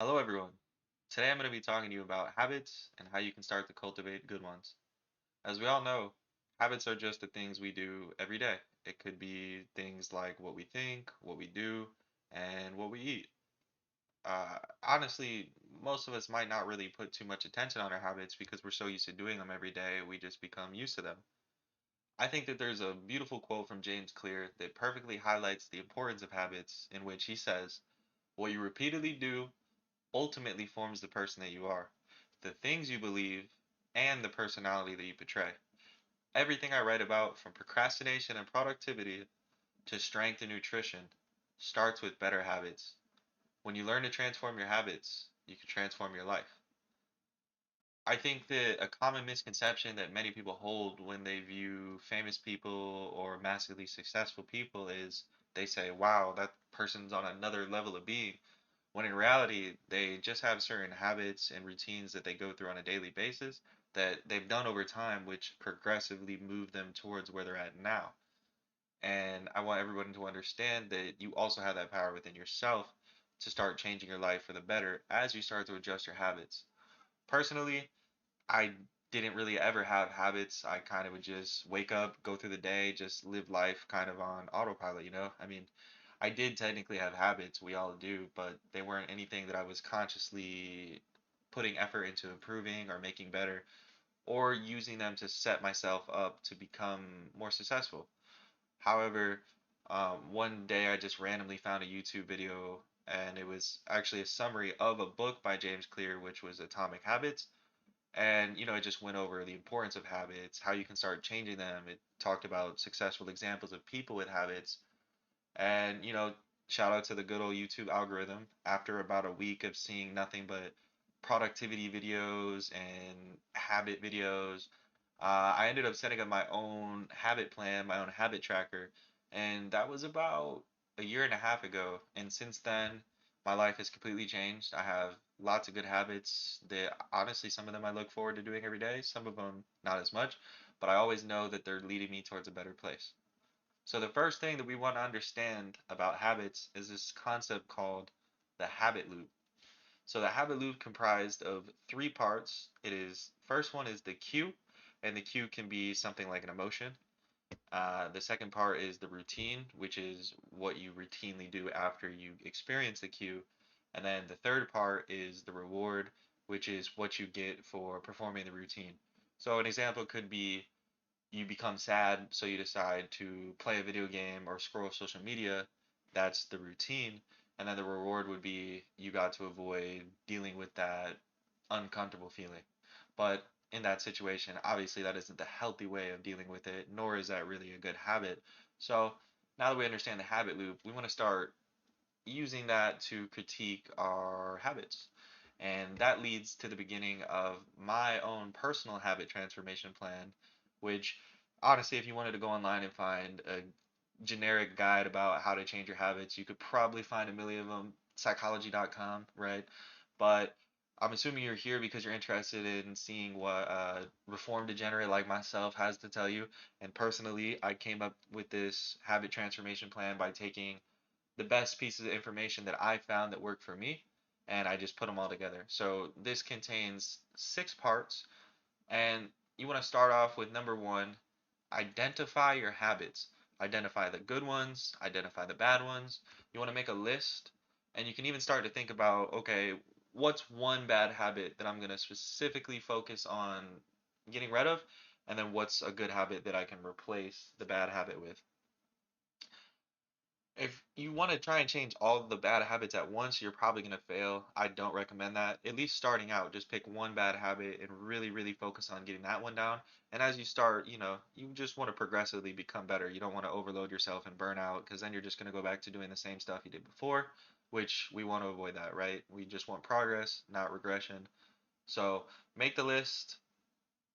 Hello, everyone. Today I'm going to be talking to you about habits and how you can start to cultivate good ones. As we all know, habits are just the things we do every day. It could be things like what we think, what we do, and what we eat. Honestly, most of us might not really put too much attention on our habits because we're so used to doing them every day, we just become used to them. I think that there's a beautiful quote from James Clear that perfectly highlights the importance of habits, in which he says, "What you repeatedly do ultimately forms the person that you are, the things you believe, and the personality that you portray." Everything I write about, from procrastination and productivity to strength and nutrition, starts with better habits. When you learn to transform your habits, you can transform your life. I think that a common misconception that many people hold when they view famous people or massively successful people is they say, wow, that person's on another level of being. When in reality, they just have certain habits and routines that they go through on a daily basis that they've done over time, which progressively move them towards where they're at now. And I want everyone to understand that you also have that power within yourself to start changing your life for the better as you start to adjust your habits. Personally, I didn't really ever have habits. I kind of would just wake up, go through the day, just live life kind of on autopilot. I mean, I did technically have habits, we all do, but they weren't anything that I was consciously putting effort into improving or making better or using them to set myself up to become more successful. However, one day I just randomly found a YouTube video and it was actually a summary of a book by James Clear, which was Atomic Habits. And, it just went over the importance of habits, how you can start changing them. It talked about successful examples of people with habits. And, shout out to the good old YouTube algorithm. After about a week of seeing nothing but productivity videos and habit videos, I ended up setting up my own habit plan, my own habit tracker. And that was about a year and a half ago. And since then, my life has completely changed. I have lots of good habits that honestly, some of them I look forward to doing every day, some of them not as much, but I always know that they're leading me towards a better place. So the first thing that we want to understand about habits is this concept called the habit loop. So the habit loop comprised of three parts. It is first one is the cue, and the cue can be something like an emotion. The second part is the routine, which is what you routinely do after you experience the cue. And then the third part is the reward, which is what you get for performing the routine. So an example could be you become sad, so you decide to play a video game or scroll social media. That's the routine. And then the reward would be you got to avoid dealing with that uncomfortable feeling. But in that situation, obviously, that isn't the healthy way of dealing with it, nor is that really a good habit. So now that we understand the habit loop, we want to start using that to critique our habits. And that leads to the beginning of my own personal habit transformation plan, which honestly, if you wanted to go online and find a generic guide about how to change your habits, you could probably find a million of them, psychology.com, right? But I'm assuming you're here because you're interested in seeing what a reform degenerate like myself has to tell you. And personally, I came up with this habit transformation plan by taking the best pieces of information that I found that worked for me, and I just put them all together. So this contains 6 parts, and you want to start off with number one, identify your habits. Identify the good ones, identify the bad ones. You want to make a list, and you can even start to think about, okay, what's one bad habit that I'm going to specifically focus on getting rid of, and then what's a good habit that I can replace the bad habit with. If you want to try and change all of the bad habits at once, you're probably going to fail. I don't recommend that. At least starting out, just pick one bad habit and really, really focus on getting that one down. And as you start, you just want to progressively become better. You don't want to overload yourself and burn out because then you're just going to go back to doing the same stuff you did before, which we want to avoid that, right? We just want progress, not regression. So make the list,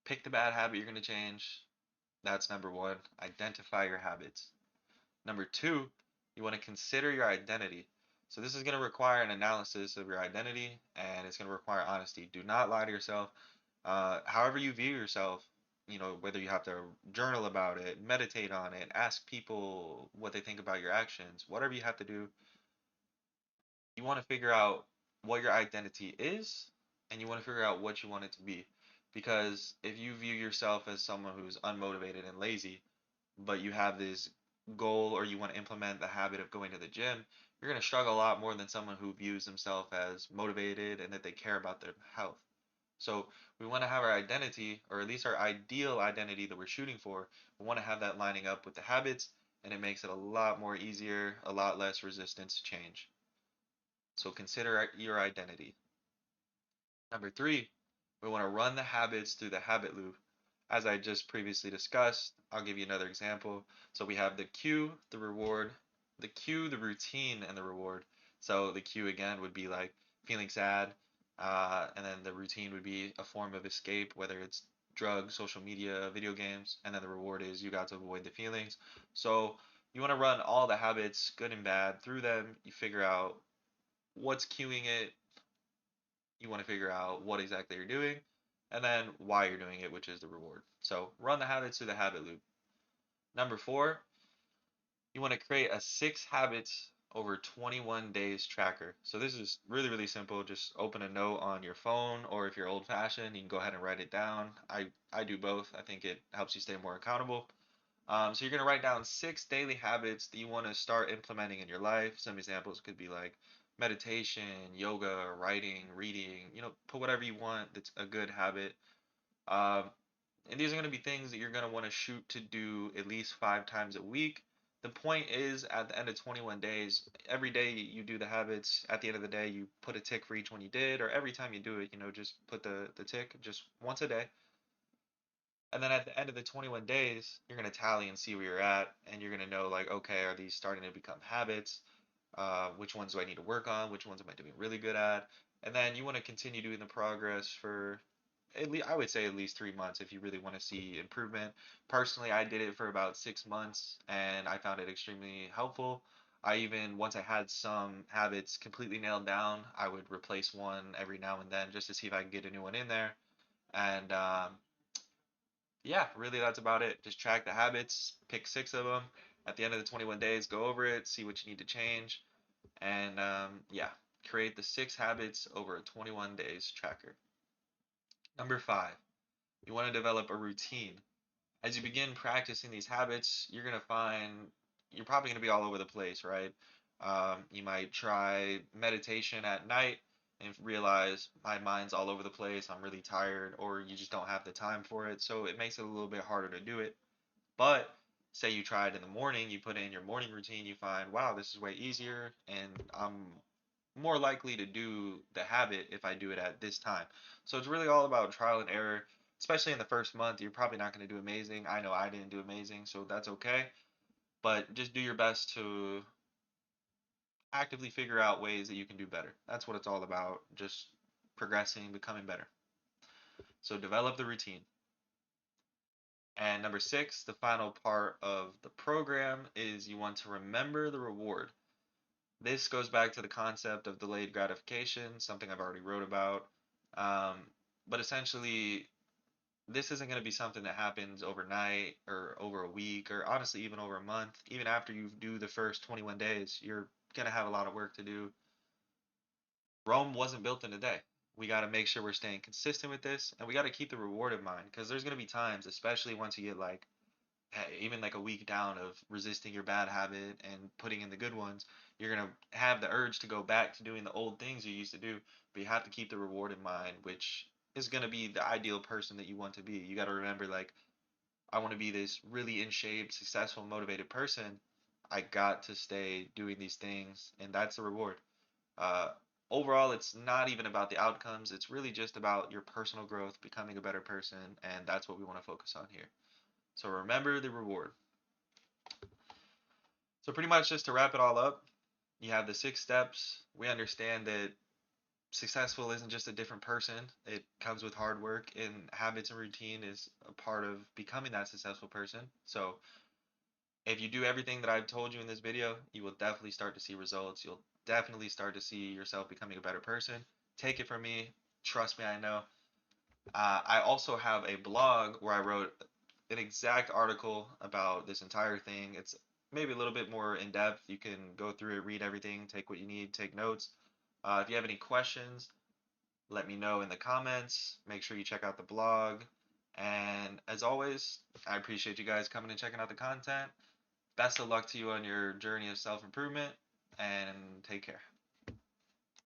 pick the bad habit you're going to change. That's number one. Identify your habits. Number two, you want to consider your identity. So this is going to require an analysis of your identity, and it's going to require honesty. Do not lie to yourself. However you view yourself, whether you have to journal about it, meditate on it, ask people what they think about your actions, whatever you have to do, you want to figure out what your identity is, and you want to figure out what you want it to be. Because if you view yourself as someone who's unmotivated and lazy, but you have this goal or you want to implement the habit of going to the gym, you're going to struggle a lot more than someone who views themselves as motivated and that they care about their health. So we want to have our identity, or at least our ideal identity that we're shooting for. We want to have that lining up with the habits, and it makes it a lot more easier, a lot less resistance to change. So consider your identity. Number three, we want to run the habits through the habit loop. As I just previously discussed, I'll give you another example. So we have the cue, the reward, the cue, the routine, and the reward. So the cue again would be like feeling sad, and then the routine would be a form of escape, whether it's drugs, social media, video games, and then the reward is you got to avoid the feelings. So you want to run all the habits, good and bad, through them. You figure out what's cueing it, you want to figure out what exactly you're doing, and then why you're doing it, which is the reward. So run the habits through the habit loop. Number four, you want to create a 6 habits over 21 days tracker. So this is really, really simple. Just open a note on your phone, or if you're old fashioned, you can go ahead and write it down. I do both. I think it helps you stay more accountable. So you're going to write down 6 daily habits that you want to start implementing in your life. Some examples could be like meditation, yoga, writing, reading, put whatever you want that's a good habit. Um, and these are going to be things that you're going to want to shoot to do at least 5 times a week. The point is, at the end of 21 days, every day you do the habits. At the end of the day, you put a tick for each one you did, or every time you do it, just put the tick just once a day. And then at the end of the 21 days, you're going to tally and see where you're at, and you're going to know, like, okay, are these starting to become habits? Which ones do I need to work on? Which ones am I doing really good at? And then you want to continue doing the progress for at least, I would say, at least 3 months if you really want to see improvement. Personally, I did it for about 6 months, and I found it extremely helpful. I even, once I had some habits completely nailed down, I would replace one every now and then just to see if I can get a new one in there. And yeah, really that's about it. Just track the habits, pick 6 of them. At the end of the 21 days, go over it, see what you need to change, and yeah, create the 6 habits over a 21 days tracker. Number five, you want to develop a routine. As you begin practicing these habits, you're going to find you're probably going to be all over the place, right? You might try meditation at night and realize my mind's all over the place, I'm really tired, or you just don't have the time for it. So it makes it a little bit harder to do it. But say you try it in the morning, you put it in your morning routine, you find, wow, this is way easier, and I'm more likely to do the habit if I do it at this time. So it's really all about trial and error. Especially in the first month, you're probably not going to do amazing. I know I didn't do amazing, so that's okay. But just do your best to actively figure out ways that you can do better. That's what it's all about, just progressing, becoming better. So develop the routine. And number six, the final part of the program is you want to remember the reward. This goes back to the concept of delayed gratification, something I've already wrote about. Um, but essentially, this isn't going to be something that happens overnight or over a week or honestly even over a month. Even after you do the first 21 days, you're going to have a lot of work to do. Rome wasn't built in a day. We got to make sure we're staying consistent with this, and we got to keep the reward in mind because there's going to be times, especially once you get like even like a week down of resisting your bad habit and putting in the good ones, you're going to have the urge to go back to doing the old things you used to do, but you have to keep the reward in mind, which is going to be the ideal person that you want to be. You got to remember, like, I want to be this really in shape, successful, motivated person. I got to stay doing these things, and that's the reward. Uh, Overall, it's not even about the outcomes. It's really just about your personal growth, becoming a better person, and that's what we want to focus on here. So remember the reward. So pretty much just to wrap it all up, you have the 6 steps. We understand that successful isn't just a different person. It comes with hard work, and habits and routine is a part of becoming that successful person. So if you do everything that I've told you in this video, you will definitely start to see results. You'll definitely start to see yourself becoming a better person. Take it from me. Trust me, I know. I also have a blog where I wrote an exact article about this entire thing. It's maybe a little bit more in depth. You can go through it, read everything, take what you need, take notes. If you have any questions, let me know in the comments. Make sure you check out the blog. And as always, I appreciate you guys coming and checking out the content. Best of luck to you on your journey of self improvement, and take care.